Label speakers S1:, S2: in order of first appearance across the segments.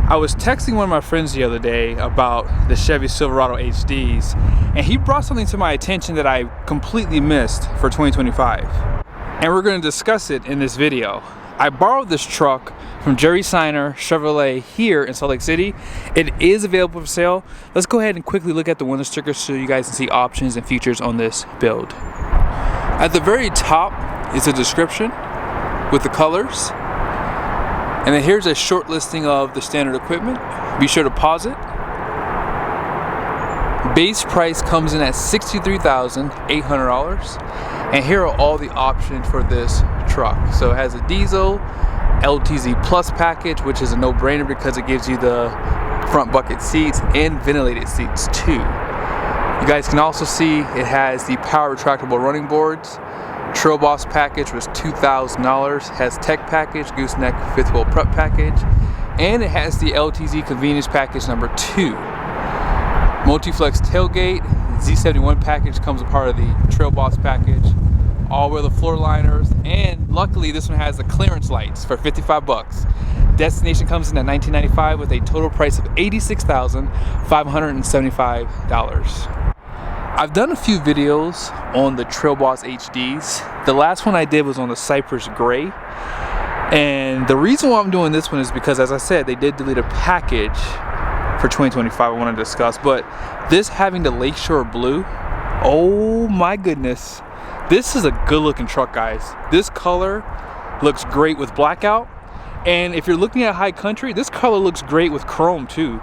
S1: I was texting one of my friends the other day about the Chevy Silverado HDs, and he brought something to my attention that I completely missed for 2025. And we're going to discuss it in this video. I borrowed this truck from Jerry Seiner Chevrolet here in Salt Lake City. It is available for sale. Let's go ahead and quickly look at the window stickers so you guys can see options and features on this build. At the very top is a description with the colors. And then here's a short listing of the standard equipment. Be sure to pause it. Base price comes in at $63,800. And here are all the options for this truck. So it has a diesel, LTZ Plus package, which is a no-brainer because it gives you the front bucket seats and ventilated seats too. You guys can also see it has the power retractable running boards. Trail Boss package was $2,000. Has tech package, Gooseneck fifth wheel prep package, and it has the LTZ convenience package number 2. Multi-flex tailgate, Z71 package comes a part of the Trail Boss package. All-weather floor liners, and luckily this one has the clearance lights for 55 bucks. Destination comes in at $19.95 with a total price of $86,575. I've done a few videos on the Trail Boss HDs. The last one I did was on the Cypress Gray. And the reason why I'm doing this one is because, as I said, they did delete a package for 2025 I want to discuss. But this having the Lakeshore Blue, oh my goodness. This is a good looking truck, guys. This color looks great with blackout. And if you're looking at high country, this color looks great with chrome too.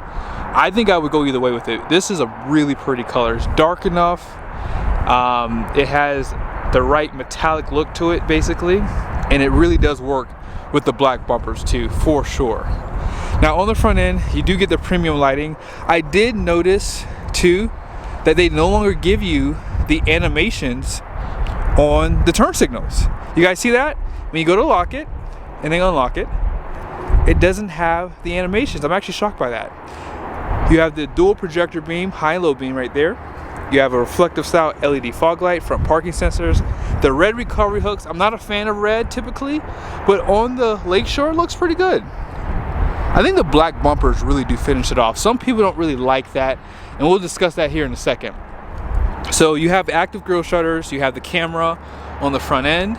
S1: I think I would go either way with it. This is a really pretty color. It's dark enough. It has the right metallic look to it, basically. And it really does work with the black bumpers too, for sure. Now on the front end, you do get the premium lighting. I did notice too that they no longer give you the animations on the turn signals. You guys see that? When you go to lock it and then unlock it, it doesn't have the animations. I'm actually shocked by that. You have the dual projector beam, high and low beam right there. You have a reflective style LED fog light, front parking sensors. The red recovery hooks, I'm not a fan of red typically, but on the Lakeshore it looks pretty good. I think the black bumpers really do finish it off. Some people don't really like that, and we'll discuss that here in a second. So you have active grille shutters, you have the camera on the front end.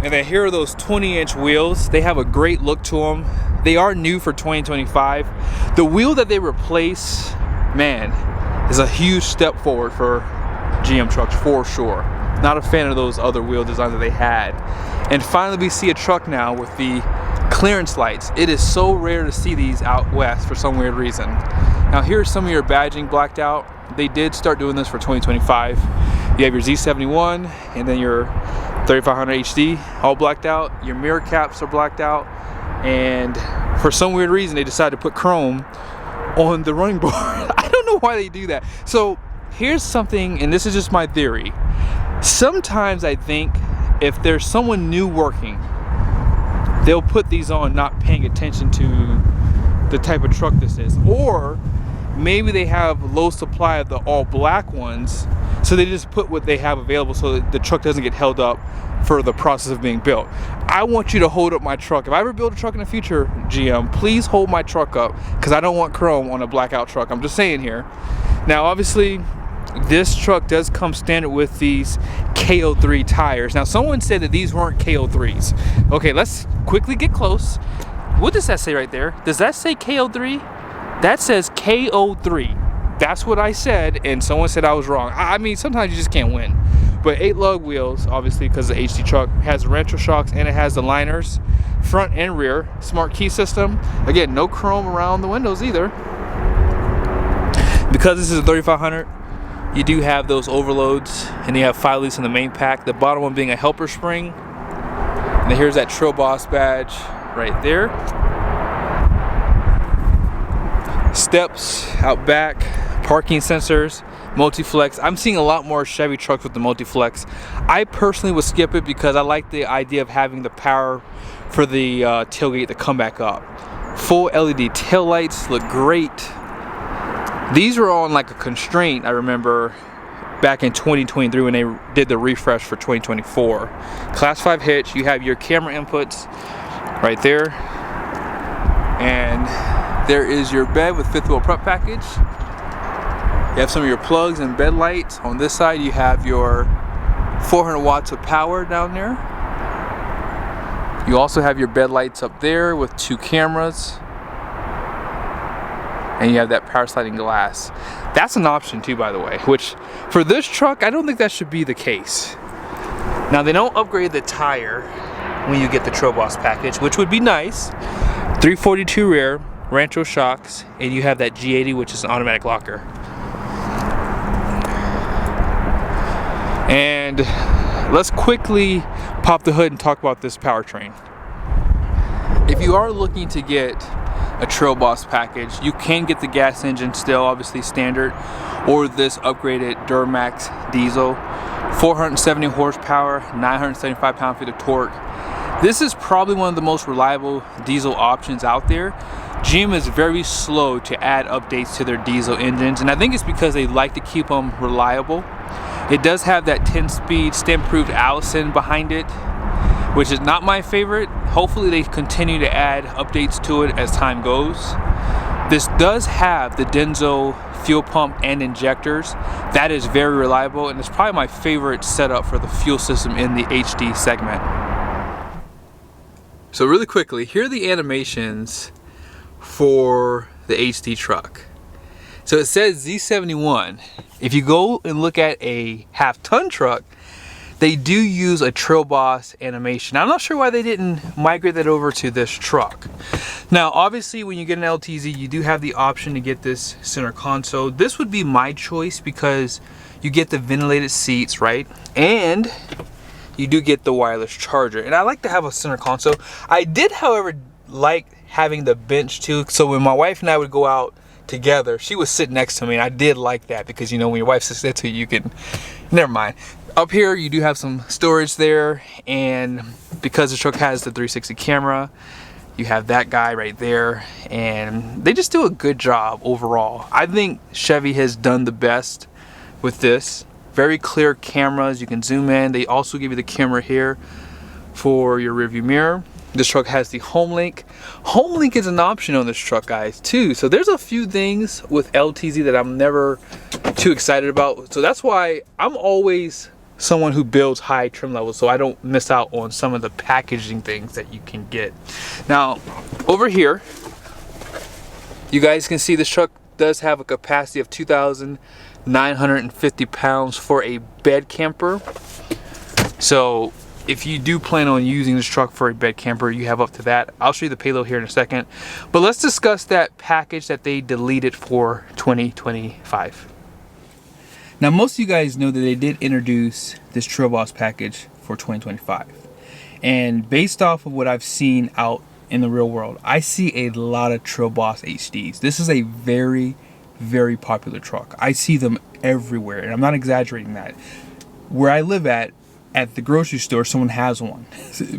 S1: And then here are those 20-inch wheels. They have a great look to them. They are new for 2025. The wheel that they replace, man, is a huge step forward for GM trucks for sure. Not a fan of those other wheel designs that they had. And finally we see a truck now with the clearance lights. It is so rare to see these out west for some weird reason. Now here's some of your badging blacked out. They did start doing this for 2025. You have your Z71 and then your 3500 HD all blacked out. Your mirror caps are blacked out. And for some weird reason they decided to put chrome on the running board. I don't know why they do that. So here's something, and this is just my theory. Sometimes I think if there's someone new working, they'll put these on not paying attention to the type of truck this is. Or maybe they have low supply of the all black ones, so they just put what they have available so that the truck doesn't get held up for the process of being built. I want you to hold up my truck. If I ever build a truck in the future, GM, please hold my truck up, because I don't want chrome on a blackout truck. I'm just saying here. Now obviously this truck does come standard with these KO3 tires. Now someone said that these weren't KO3s. Okay, let's quickly get close. What does that say right there? Does that say KO3? That says KO3. That's what I said, and someone said I was wrong. I mean, sometimes you just can't win. But 8 lug wheels, obviously, because the HD truck has retro shocks and it has the liners, front and rear. Smart key system. Again, no chrome around the windows either. Because this is a 3500, you do have those overloads, and you have 5 leads in the main pack. The bottom one being a helper spring. And then here's that Trail Boss badge right there. Steps out back, parking sensors, multi-flex. I'm seeing a lot more Chevy trucks with the multi-flex. I personally would skip it because I like the idea of having the power for the tailgate to come back up. Full LED tail lights look great. These were on like a constraint, I remember, back in 2023 when they did the refresh for 2024. Class 5 hitch, you have your camera inputs right there. And there is your bed with fifth wheel prep package. You have some of your plugs and bed lights. On this side you have your 400 watts of power down there. You also have your bed lights up there with 2 cameras. And you have that power sliding glass. That's an option too, by the way, which for this truck, I don't think that should be the case. Now, they don't upgrade the tire when you get the Trail Boss package, which would be nice. 342 rear, Rancho shocks, and you have that G80, which is an automatic locker. And let's quickly pop the hood and talk about this powertrain. If you are looking to get a Trail Boss package, you can get the gas engine still, obviously standard, or this upgraded Duramax diesel. 470 horsepower, 975 pound-feet of torque. This is probably one of the most reliable diesel options out there. GM is very slow to add updates to their diesel engines, and I think it's because they like to keep them reliable. It does have that 10-speed stem-proofed Allison behind it, which is not my favorite. Hopefully they continue to add updates to it as time goes. This does have the Denso fuel pump and injectors. That is very reliable, and it's probably my favorite setup for the fuel system in the HD segment. So really quickly, here are the animations for the HD truck. So it says Z71. If you go and look at a half-ton truck, they do use a Trail Boss animation. I'm not sure why they didn't migrate that over to this truck. Now, obviously, when you get an LTZ, you do have the option to get this center console. This would be my choice because you get the ventilated seats, right? And you do get the wireless charger. And I like to have a center console. I did, however, like having the bench too. So when my wife and I would go out together, she would sit next to me, and I did like that because, you know, when your wife sits next to you, you can, never mind. Up here you do have some storage there, and because the truck has the 360 camera, you have that guy right there, and they just do a good job overall. I think Chevy has done the best with this. Very clear cameras, you can zoom in. They also give you the camera here for your rearview mirror. This truck has the HomeLink. HomeLink is an option on this truck, guys, too. So there's a few things with LTZ that I'm never too excited about. So that's why I'm always someone who builds high trim levels, so I don't miss out on some of the packaging things that you can get. Now, over here, you guys can see this truck does have a capacity of 2,950 pounds for a bed camper. So if you do plan on using this truck for a bed camper, you have up to that. I'll show you the payload here in a second. But let's discuss that package that they deleted for 2025. Now, most of you guys know that they did introduce this Trail Boss package for 2025. And based off of what I've seen out in the real world, I see a lot of Trail Boss HDs. This is a very, very popular truck. I see them everywhere, and I'm not exaggerating that. Where I live at the grocery store, someone has one,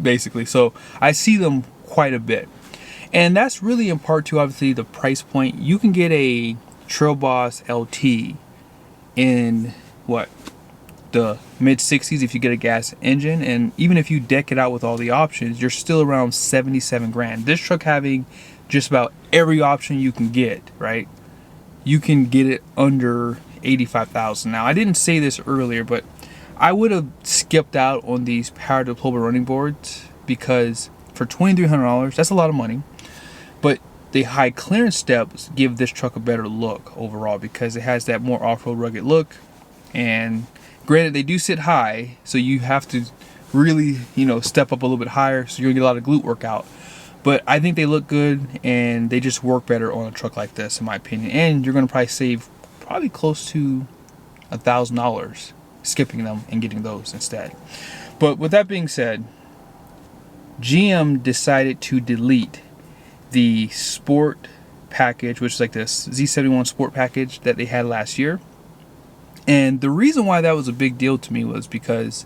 S1: basically. So I see them quite a bit. And that's really in part to, obviously, the price point. You can get a Trail Boss LT in what, the mid 60s if you get a gas engine, and even if you deck it out with all the options, you're still around 77 grand. This truck having just about every option you can get, right? You can get it under 85,000. Now, I didn't say this earlier, but I would have skipped out on these power deployable running boards because for $2,300, that's a lot of money. But the high clearance steps give this truck a better look overall because it has that more off-road rugged look. And granted, they do sit high, so you have to really, you know, step up a little bit higher, so you're gonna get a lot of glute workout. But I think they look good, and they just work better on a truck like this, in my opinion. And you're gonna probably save close to $1,000 skipping them and getting those instead. But with that being said, GM decided to delete the sport package, which is like this Z71 sport package that they had last year. And the reason why that was a big deal to me was because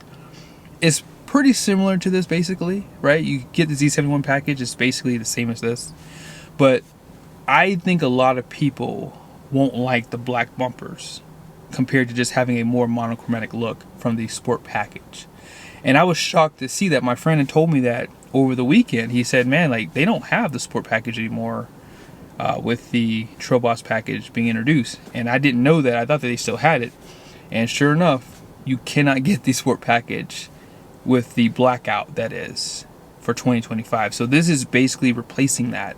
S1: it's pretty similar to this, basically, right? You get the Z71 package, it's basically the same as this, but I think a lot of people won't like the black bumpers compared to just having a more monochromatic look from the sport package. And I was shocked to see that. My friend had told me that over the weekend. He said, man, like they don't have the sport package anymore with the Trail Boss package being introduced. And I didn't know that. I thought that they still had it. And sure enough, you cannot get the sport package with the blackout, that is, for 2025. So this is basically replacing that.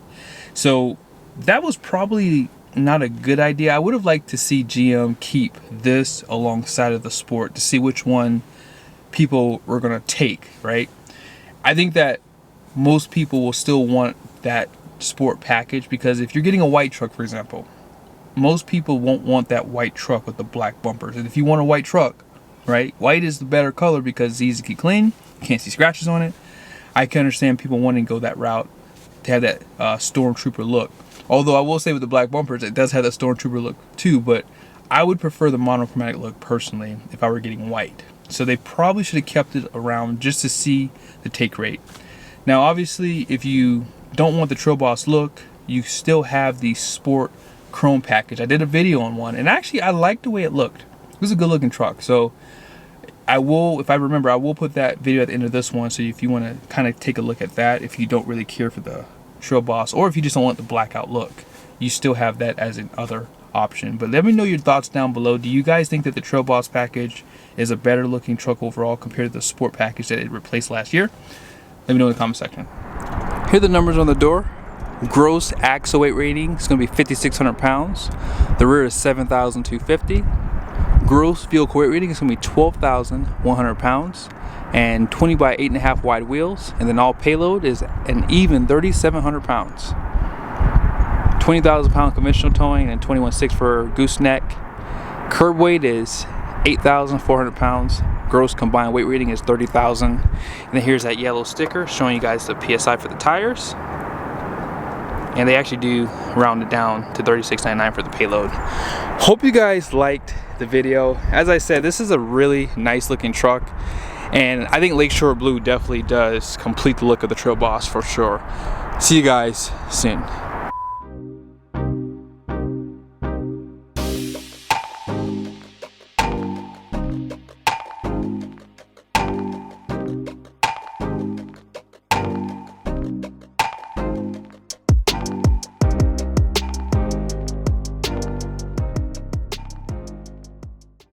S1: So that was probably not a good idea. I would have liked to see GM keep this alongside of the sport to see which one people were going to take, right? I think that most people will still want that sport package, because if you're getting a white truck, for example, most people won't want that white truck with the black bumpers. And if you want a white truck, right, white is the better color because it's easy to keep clean, you can't see scratches on it. I can understand people wanting to go that route to have that Stormtrooper look. Although I will say with the black bumpers, it does have that Stormtrooper look too, but I would prefer the monochromatic look personally if I were getting white. So they probably should have kept it around just to see the take rate. Now obviously if you don't want the Trail Boss look, you still have the Sport Chrome package. I did a video on one, and actually I liked the way it looked. It was a good looking truck. So I will, if I remember, I will put that video at the end of this one, so if you want to kind of take a look at that, if you don't really care for the Trail Boss, or if you just don't want the blackout look, you still have that as an other option. But let me know your thoughts down below. Do you guys think that the Trail Boss package is a better looking truck overall compared to the Sport package that it replaced last year? Let me know in the comment section. Here are the numbers on the door. Gross axle weight rating is going to be 5,600 pounds. The rear is 7,250. Gross vehicle weight rating is going to be 12,100 pounds and 20 by 8.5 wide wheels. And then all payload is an even 3,700 pounds. 20,000 pound conventional towing and 21.6 for Gooseneck. Curb weight is 8,400 pounds. Gross combined weight rating is 30,000. And then here's that yellow sticker showing you guys the PSI for the tires. And they actually do round it down to 36.99 for the payload. Hope you guys liked the video. As I said, this is a really nice looking truck, and I think Lakeshore Blue definitely does complete the look of the Trail Boss for sure. See you guys soon.